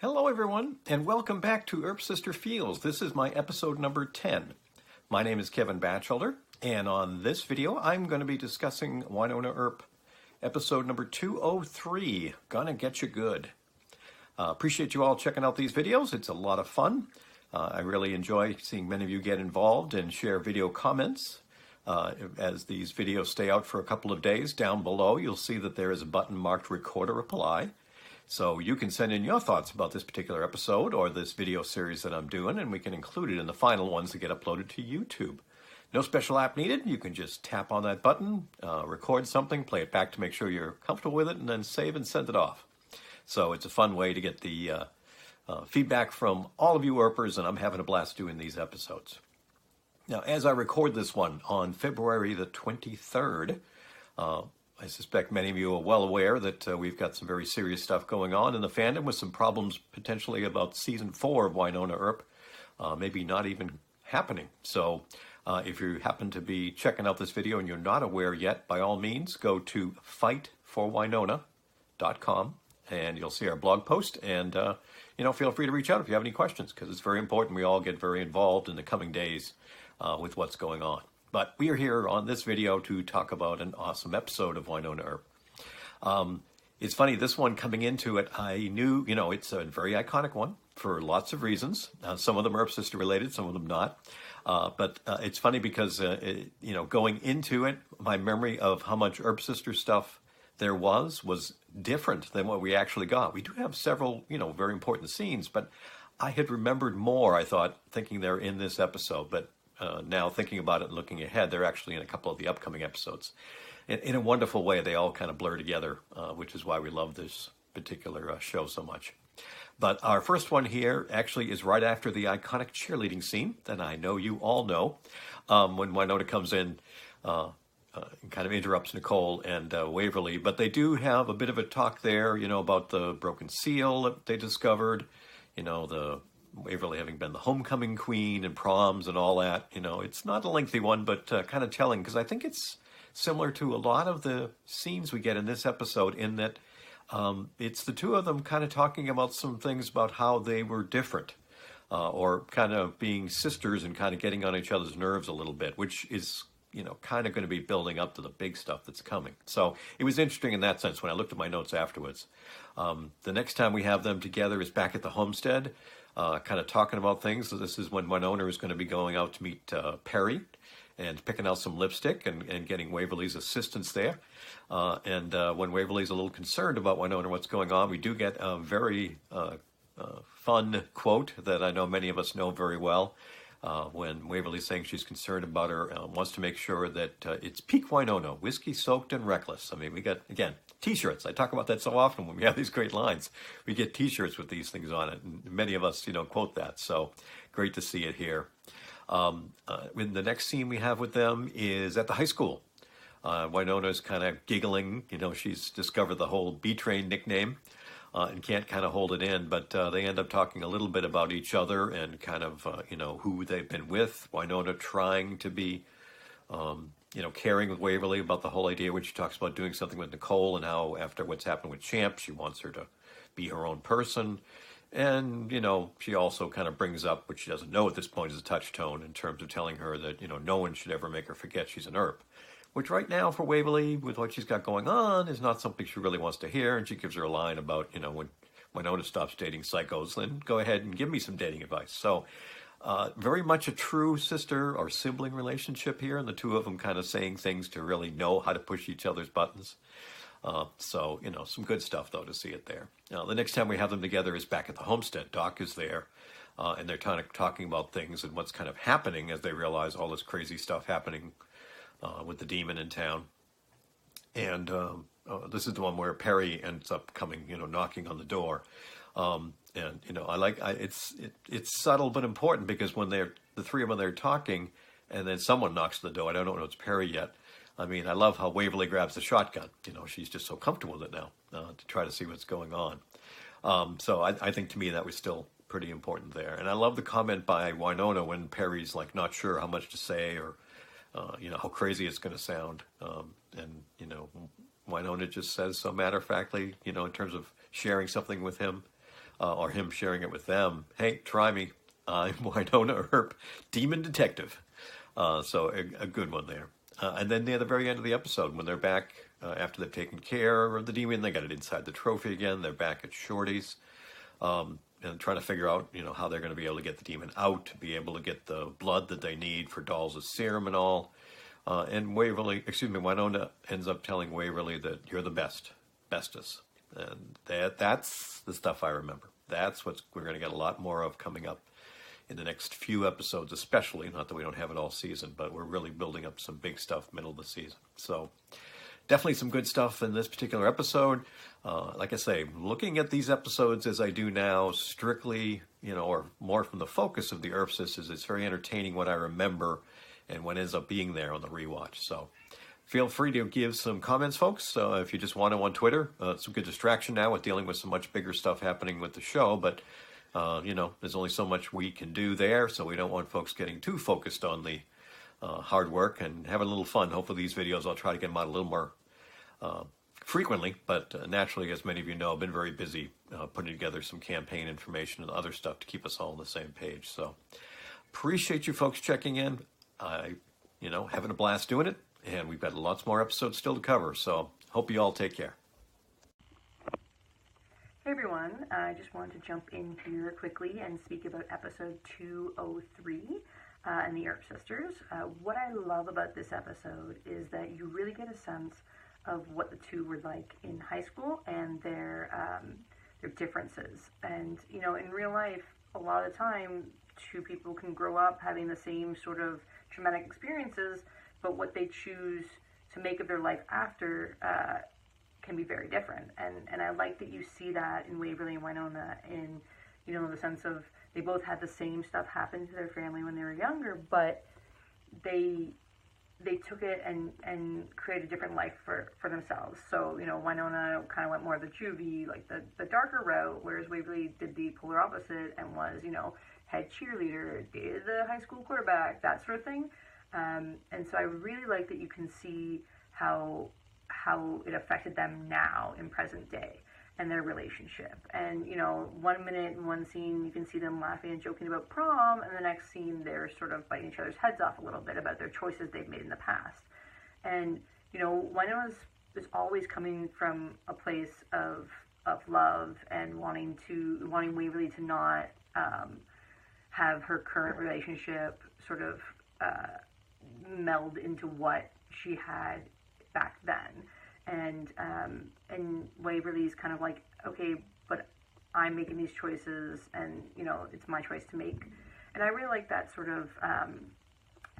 Hello everyone, and welcome back to Earp Sister Feels. This is my episode number 10. My name is Kevin Batchelder, and on this video I'm going to be discussing Wynonna Earp, episode number 203, Gonna Getcha Good. Appreciate you all checking out these videos. It's a lot of fun. I really enjoy seeing many of you get involved and share video comments. As these videos stay out for a couple of days, down below you'll see that there is a button marked Record a Reply. So you can send in your thoughts about this particular episode or this video series that I'm doing, and we can include it in the final ones that get uploaded to YouTube. No special app needed. You can just tap on that button, record something, play it back to make sure you're comfortable with it, and then save and send it off. So it's a fun way to get the feedback from all of you Earpers, and I'm having a blast doing these episodes. Now, as I record this one on February the 23rd, I suspect many of you are well aware that we've got some very serious stuff going on in the fandom with some problems potentially about season 4 of Wynonna Earp, maybe not even happening. So if you happen to be checking out this video and you're not aware yet, by all means, go to fightforwynonna.com and you'll see our blog post. And, feel free to reach out if you have any questions, because it's very important we all get very involved in the coming days with what's going on. But we are here on this video to talk about an awesome episode of Wynonna Earp. It's funny, this one coming into it, I knew, it's a very iconic one for lots of reasons. Some of them are Earp Sister related, some of them not. But it's funny because, going into it, my memory of how much Earp Sister stuff there was different than what we actually got. We do have several, very important scenes, but I had remembered more, I thought, thinking they're in this episode. But now thinking about it and looking ahead, they're actually in a couple of the upcoming episodes. In a wonderful way, they all kind of blur together, which is why we love this particular show so much. But our first one here actually is right after the iconic cheerleading scene that I know you all know, when Wynonna comes in and kind of interrupts Nicole and Waverly. But they do have a bit of a talk there, about the broken seal that they discovered, the Waverly having been the homecoming queen and proms and all that. It's not a lengthy one, but kind of telling, because I think it's similar to a lot of the scenes we get in this episode, in that it's the two of them kind of talking about some things about how they were different, or kind of being sisters and kind of getting on each other's nerves a little bit, which is, kind of going to be building up to the big stuff that's coming. So it was interesting in that sense when I looked at my notes afterwards. The next time we have them together is back at the homestead, kind of talking about things. So this is when Wynonna is going to be going out to meet Perry and picking out some lipstick and getting Waverly's assistance there. And when Waverly's a little concerned about Wynonna and what's going on, we do get a very fun quote that I know many of us know very well. When Waverly's saying she's concerned about her, wants to make sure that it's peak Wynonna, whiskey-soaked and reckless. I mean, we got, again, T-shirts. I talk about that so often when we have these great lines. We get T-shirts with these things on it, and many of us, quote that. So great to see it here. In the next scene we have with them is at the high school. Wynonna's kind of giggling. She's discovered the whole B-Train nickname and can't kind of hold it in. But they end up talking a little bit about each other and kind of, who they've been with. Wynonna trying to be, caring with Waverly about the whole idea when she talks about doing something with Nicole, and how after what's happened with Champ, she wants her to be her own person. And, she also kind of brings up, which she doesn't know at this point, is a touch tone in terms of telling her that, no one should ever make her forget she's an Earp. Which right now for Waverly, with what she's got going on, is not something she really wants to hear. And she gives her a line about, when Wynonna stops dating psychos, then go ahead and give me some dating advice. So very much a true sister or sibling relationship here. And the two of them kind of saying things to really know how to push each other's buttons. So, some good stuff, though, to see it there. The next time we have them together is back at the homestead. Doc is there, and they're kind of talking about things and what's kind of happening as they realize all this crazy stuff happening with the demon in town. And this is the one where Perry ends up coming, knocking on the door. And, it's subtle but important, because when the three of them, they're talking, and then someone knocks on the door. I don't know if it's Perry yet. I mean, I love how Waverly grabs the shotgun. She's just so comfortable with it now to try to see what's going on. So I think to me that was still pretty important there. And I love the comment by Wynonna when Perry's like not sure how much to say, or how crazy it's going to sound. And Wynonna just says so matter-of-factly, in terms of sharing something with him, or him sharing it with them. Hey, try me. I'm Wynonna Earp, demon detective. So a good one there. And then near the very end of the episode, when they're back after they've taken care of the demon, they got it inside the trophy again. They're back at Shorty's and trying to figure out, how they're going to be able to get the demon out, to be able to get the blood that they need for Dolls' serum and all. And Wynonna ends up telling Waverly that you're the bestest. And that's the stuff I remember. That's what we're going to get a lot more of coming up in the next few episodes, especially. Not that we don't have it all season, but we're really building up some big stuff middle of the season. So definitely some good stuff in this particular episode. Like I say, looking at these episodes as I do now, strictly, or more from the focus of the Earp Sisters, it's very entertaining what I remember and what ends up being there on the rewatch. So feel free to give some comments, folks. If you just want to on Twitter, it's a good distraction now with dealing with some much bigger stuff happening with the show, but there's only so much we can do there, so we don't want folks getting too focused on the hard work and having a little fun. Hopefully these videos, I'll try to get them out a little more frequently, but naturally, as many of you know, I've been very busy putting together some campaign information and other stuff to keep us all on the same page. So appreciate you folks checking in. Having a blast doing it, and we've got lots more episodes still to cover, so hope you all take care. Hey everyone, I just wanted to jump in here quickly and speak about episode 203 and the Earp Sisters. What I love about this episode is that you really get a sense of what the two were like in high school and their differences. And, in real life, a lot of the time, two people can grow up having the same sort of traumatic experiences, but what they choose to make of their life after can be very different. And I like that you see that in Waverly and Wynonna in, the sense of they both had the same stuff happen to their family when they were younger, but they took it and created a different life for themselves. So, Wynonna kind of went more of the juvie, like the darker route, whereas Waverly did the polar opposite and was, head cheerleader, dated the high school quarterback, that sort of thing. And so I really like that you can see how it affected them now in present day and their relationship. And, 1 minute in one scene, you can see them laughing and joking about prom, and the next scene, they're sort of biting each other's heads off a little bit about their choices they've made in the past. And, Wynonna is always coming from a place of love and wanting Waverly to not have her current relationship sort of meld into what she had back then. And Waverly's kind of like, okay, but I'm making these choices, and it's my choice to make. And I really like that sort of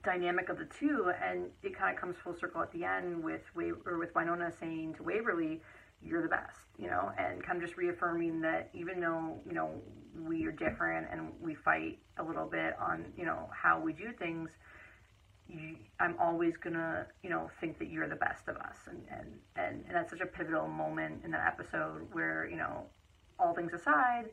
dynamic of the two, and it kind of comes full circle at the end with Wynonna saying to Waverly, "You're the best," and kind of just reaffirming that even though we are different and we fight a little bit on how we do things, I'm always gonna, think that you're the best of us, and that's such a pivotal moment in that episode where, all things aside,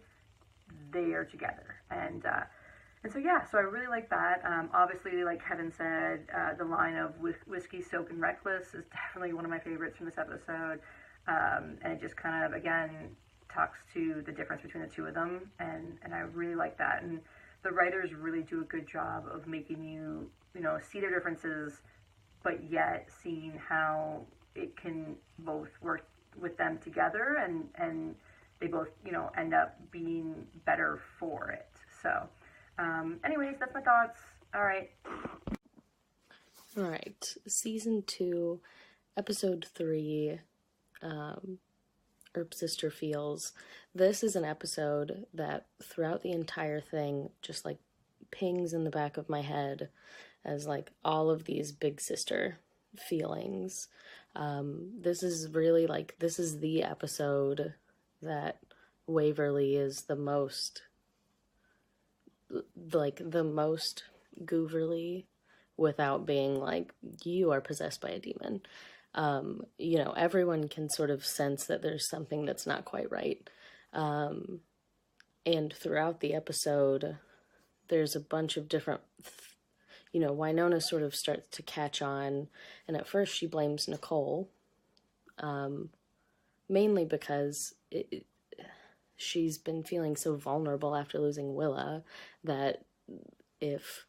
they are together, and so I really like that. Obviously, like Kevin said, the line of whiskey, soap, and reckless is definitely one of my favorites from this episode, and it just kind of again talks to the difference between the two of them, and I really like that. And the writers really do a good job of making you, see their differences, but yet seeing how it can both work with them together, and they both, end up being better for it. So, anyways, that's my thoughts. All right. Season 2, episode 3, Earp Sister Feels. This is an episode that throughout the entire thing just like pings in the back of my head as like all of these big sister feelings. This is really like, this is the episode that Waverly is the most gooverly without being like, you are possessed by a demon. Everyone can sort of sense that there's something that's not quite right. And throughout the episode, there's a bunch of different, Wynonna sort of starts to catch on, and at first she blames Nicole, mainly because she's been feeling so vulnerable after losing Willa that if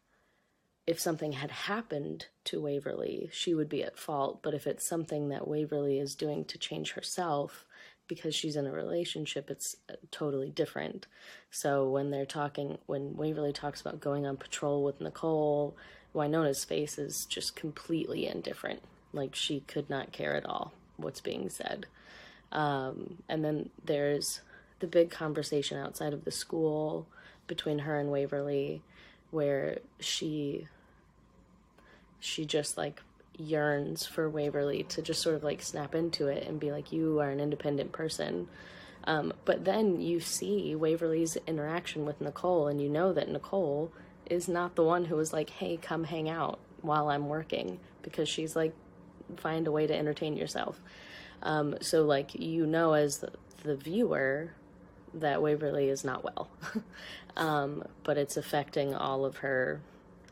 something had happened to Waverly, she would be at fault. But if it's something that Waverly is doing to change herself because she's in a relationship, it's totally different. So when Waverly talks about going on patrol with Nicole, Wynonna's face is just completely indifferent. Like, she could not care at all what's being said. And then there's the big conversation outside of the school between her and Waverly, where she just like yearns for Waverly to just sort of like snap into it and be like, you are an independent person. But then you see Waverly's interaction with Nicole, and you know that Nicole is not the one who was like, hey, come hang out while I'm working, because she's like, find a way to entertain yourself. So like, you know, as the viewer, that Waverly is not well. But it's affecting all of her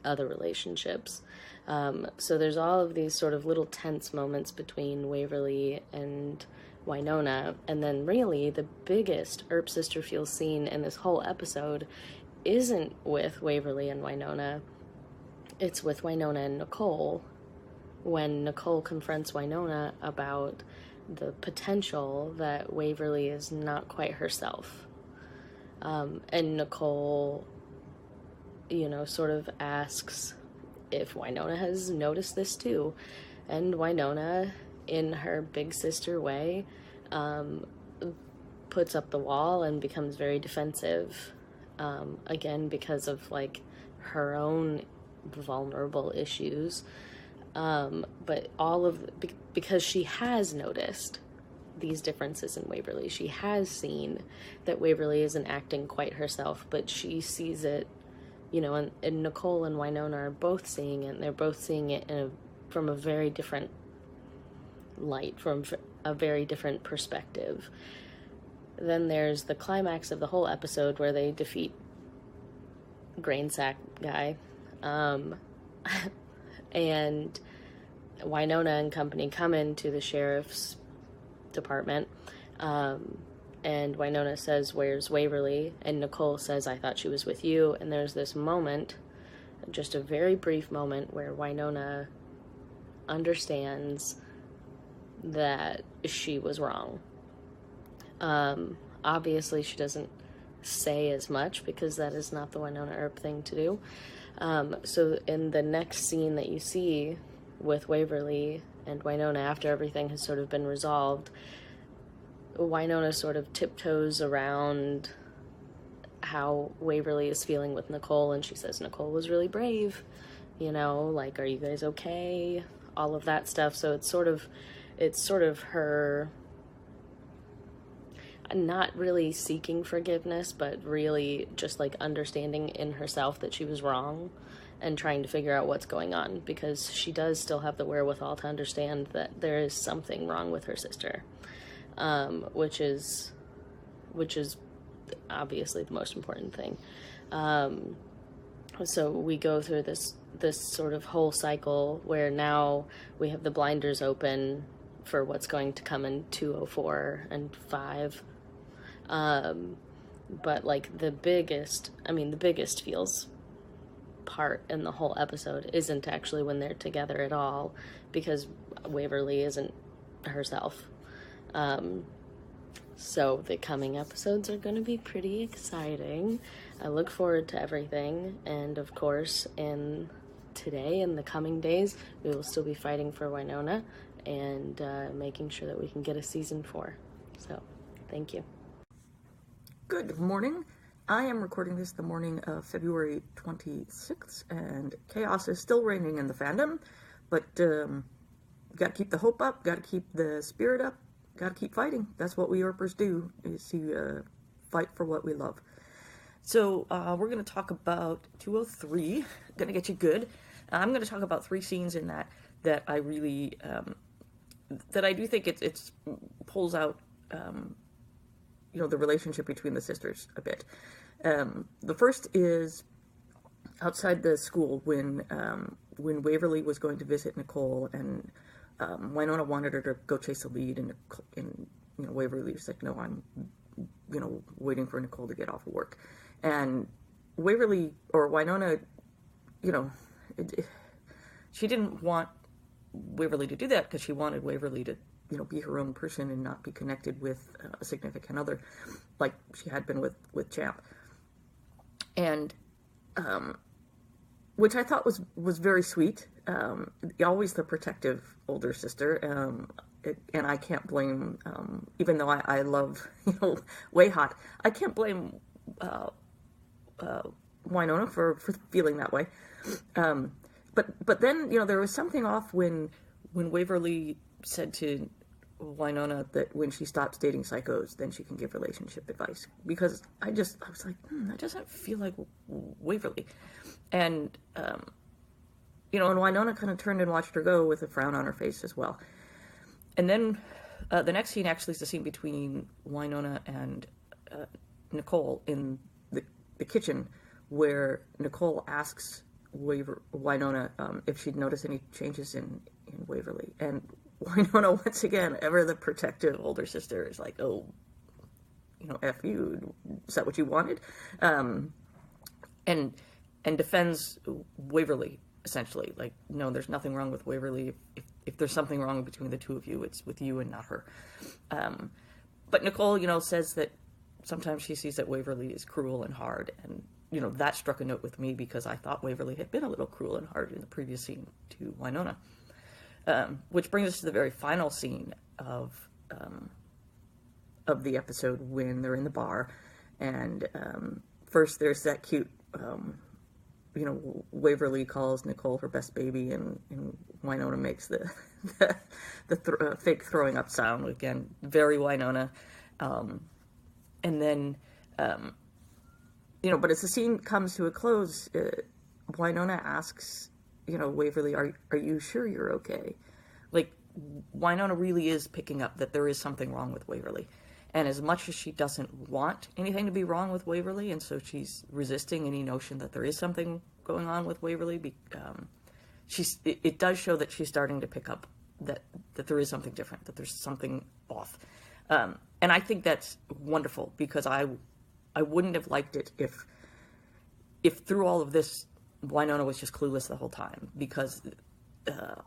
other relationships. So there's all of these sort of little tense moments between Waverly and Wynonna, and then really the biggest Earp Sister Feels scene in this whole episode isn't with Waverly and Wynonna. It's with Wynonna and Nicole, when Nicole confronts Wynonna about the potential that Waverly is not quite herself. And Nicole, you know, sort of asks if Wynonna has noticed this too. And Wynonna, in her big sister way, puts up the wall and becomes very defensive. Again, because of like her own vulnerable issues. But because she has noticed these differences in Waverly. She has seen that Waverly isn't acting quite herself, but she sees it, you know, and Nicole and Wynonna are both seeing it, and they're both seeing it from a very different light, from a very different perspective. Then there's the climax of the whole episode where they defeat Grain Sack Guy. And Wynonna and company come into the sheriff's department, and Wynonna says, where's Waverly? And Nicole says, I thought she was with you. And there's this moment, just a very brief moment, where Wynonna understands that she was wrong. Obviously she doesn't say as much, because that is not the Wynonna Earp thing to do. So in the next scene that you see with Waverly and Wynonna, after everything has sort of been resolved, Wynonna sort of tiptoes around how Waverly is feeling with Nicole, and she says Nicole was really brave, you know, like, are you guys okay? All of that stuff. So it's sort of her not really seeking forgiveness, but really just like understanding in herself that she was wrong and trying to figure out what's going on, because she does still have the wherewithal to understand that there is something wrong with her sister, which is obviously the most important thing. So we go through this sort of whole cycle where now we have the blinders open for what's going to come in 204 and 5. But like the biggest feels part in the whole episode isn't actually when they're together at all, because Waverly isn't herself. So the coming episodes are going to be pretty exciting. I look forward to everything, and of course in the coming days, we will still be fighting for Wynonna and making sure that we can get a season 4. So thank you. Good morning. I am recording this the morning of February 26th, and chaos is still reigning in the fandom, but got to keep the hope up, got to keep the spirit up, got to keep fighting. That's what we Earpers do, is to fight for what we love. So we're going to talk about 203, going to get you good. I'm going to talk about 3 scenes in that I really, that I do think it's pulls out the relationship between the sisters a bit. The first is outside the school when Waverly was going to visit Nicole, and Wynonna wanted her to go chase a lead, and Waverly was like, no, I'm waiting for Nicole to get off of work. And Waverly, or Wynonna, she didn't want Waverly to do that because she wanted Waverly to, be her own person and not be connected with a significant other like she had been with Champ. And, which I thought was very sweet. Always the protective older sister. And I can't blame, even though I love, Way Hot, I can't blame Wynonna for feeling that way. But then, there was something off when Waverly said to Wynonna that when she stops dating psychos, then she can give relationship advice. Because I was like, that doesn't feel like Waverly. And, and Wynonna kind of turned and watched her go with a frown on her face as well. And then the next scene actually is the scene between Wynonna and Nicole in the kitchen, where Nicole asks Wynonna if she'd noticed any changes in Waverly. And Wynonna, once again, ever the protective older sister, is like, oh, F you, is that what you wanted? And defends Waverly, essentially. Like, no, there's nothing wrong with Waverly. If there's something wrong between the two of you, it's with you and not her. But Nicole, says that sometimes she sees that Waverly is cruel and hard, and, that struck a note with me because I thought Waverly had been a little cruel and hard in the previous scene to Wynonna. Which brings us to the very final scene of the episode when they're in the bar, and first there's that cute, Waverly calls Nicole her best baby, and Wynonna makes the fake throwing up sound again, very Wynonna, and then but as the scene comes to a close, Wynonna asks, Waverly, are you sure you're okay? Like, Wynonna really is picking up that there is something wrong with Waverly. And as much as she doesn't want anything to be wrong with Waverly, and so she's resisting any notion that there is something going on with Waverly, it does show that she's starting to pick up that there is something different, that there's something off. And I think that's wonderful, because I wouldn't have liked it if through all of this, Wynonna was just clueless the whole time, because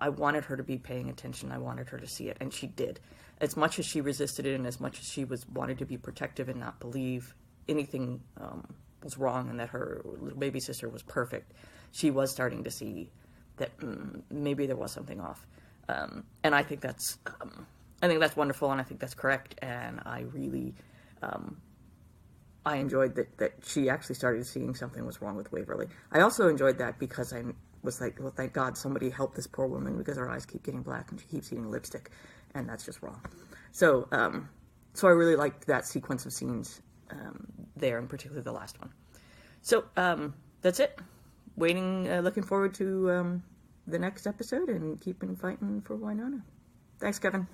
I wanted her to be paying attention. I wanted her to see it, and she did. As much as she resisted it, and as much as she wanted to be protective and not believe anything was wrong and that her little baby sister was perfect, she was starting to see that maybe there was something off. And I think that's wonderful, and I think that's correct. And I really I enjoyed that she actually started seeing something was wrong with Waverly. I also enjoyed that because I was like, well, thank God somebody helped this poor woman, because her eyes keep getting black and she keeps eating lipstick, and that's just wrong. So I really liked that sequence of scenes there, and particularly the last one. So that's it. Looking forward to the next episode, and keeping fighting for Wynonna. Thanks, Kevin.